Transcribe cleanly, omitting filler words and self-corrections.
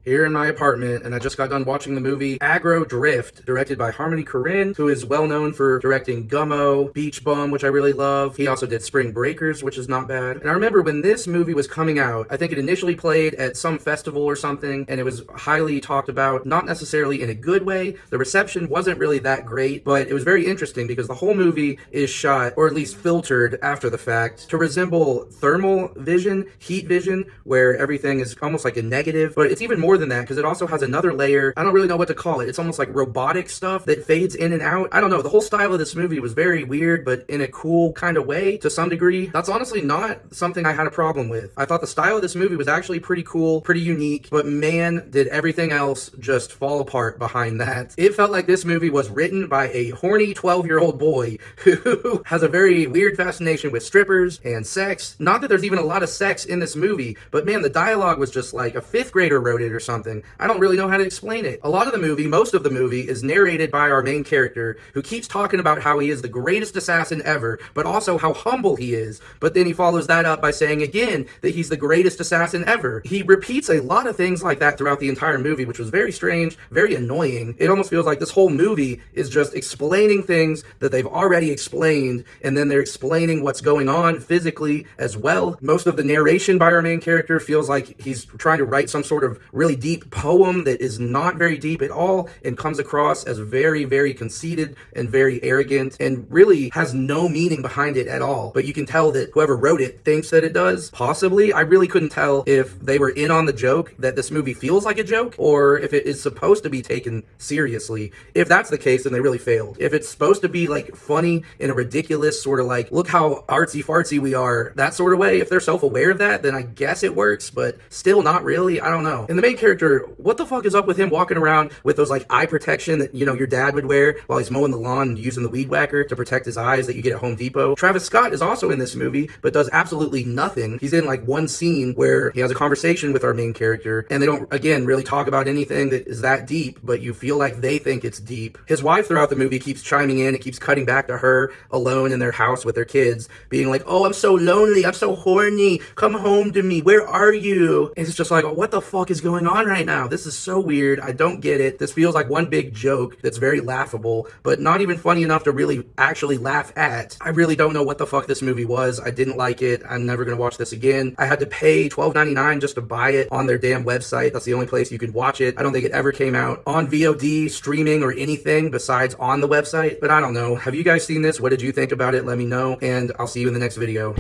here in my apartment, and I just got done watching the movie Aggro Dr1ft, directed by Harmony Korine, who is well known for directing Gummo, Beach Bum, which I really love. He also did Spring Breakers, which is not bad. And I remember when this movie was coming out, I think it initially played at some festival or something, and it was highly talked about, not necessarily in a good way. The reception wasn't really that great, but it was very interesting because the whole movie is shot, or at least filtered after the fact, to resemble thermal vision, heat vision, where everything is almost like a negative, but it's even more than that because it also has another layer. I don't really know what to call it. It's almost like robotic stuff that fades in and out. I don't know. The whole style of this movie was very weird, but in a cool kind of way to some degree. That's honestly not something I had a problem with. I thought the style of this movie was actually pretty cool, pretty unique, but man, did everything else just fall apart behind that. It felt like this movie was written by a horny 12-year-old boy who has a very weird fascination with strippers and sex. Not that there's even a lot of sex in this movie, but man, the dialogue was just like a fifth grader wrote it or something. I don't really know how to explain it. A lot of the movie, most of the movie, is narrated by our main character, who keeps talking about how he is the greatest assassin ever, but also how humble he is. But then he follows that up by saying again that he's the greatest assassin ever. He repeats a lot of things like that throughout the entire movie, which was very strange, very annoying. It almost feels like this whole movie is just explaining things that they've already explained, and then they're explaining what's going on physically as well. Most of the narration by our main character feels like he's trying to write some sort of really deep poem that is not very deep at all and comes across as very, very conceited and very arrogant and really has no meaning behind it at all. But you can tell that whoever wrote it thinks that it does. Possibly. I really couldn't tell if they were in on the joke, that this movie feels like a joke, or if it is supposed to be taken seriously. If that's the case, then they really failed. If it's supposed to be like funny in a ridiculous sort of like, look how artsy fartsy we are, that sort of way, if they're self-aware of that, then I guess it works, but still not really. I don't know. And the main character, what the fuck is up with him walking around with those like eye protection that, you know, your dad would wear while he's mowing the lawn and using the weed whacker to protect his eyes that you get at Home Depot? Travis Scott is also in this movie, but does absolutely nothing. He's in like one scene where he has a conversation with our main character, and they don't, again, really talk about anything that is that deep, but you feel like they think it's deep. His wife throughout the movie keeps chiming in. It keeps cutting back to her alone in their house with their kids, being like, oh, I'm so lonely. I'm so horny. Come home to me. Where are you? And it's just like, what the fuck is going on right now? This is so weird. I don't get it. This feels like one big joke that's very laughable, but not even funny enough to really actually laugh at. I really don't know what the fuck this movie was. I didn't like it. I'm never gonna watch this again. I had to pay $12.99 just to buy it on their damn website. That's the only place you could watch it. I don't think it ever came out on VOD, streaming, or anything besides on the website, but I don't know. Have you guys seen this? What did you think about it? Let me know, and I'll see you in the next video.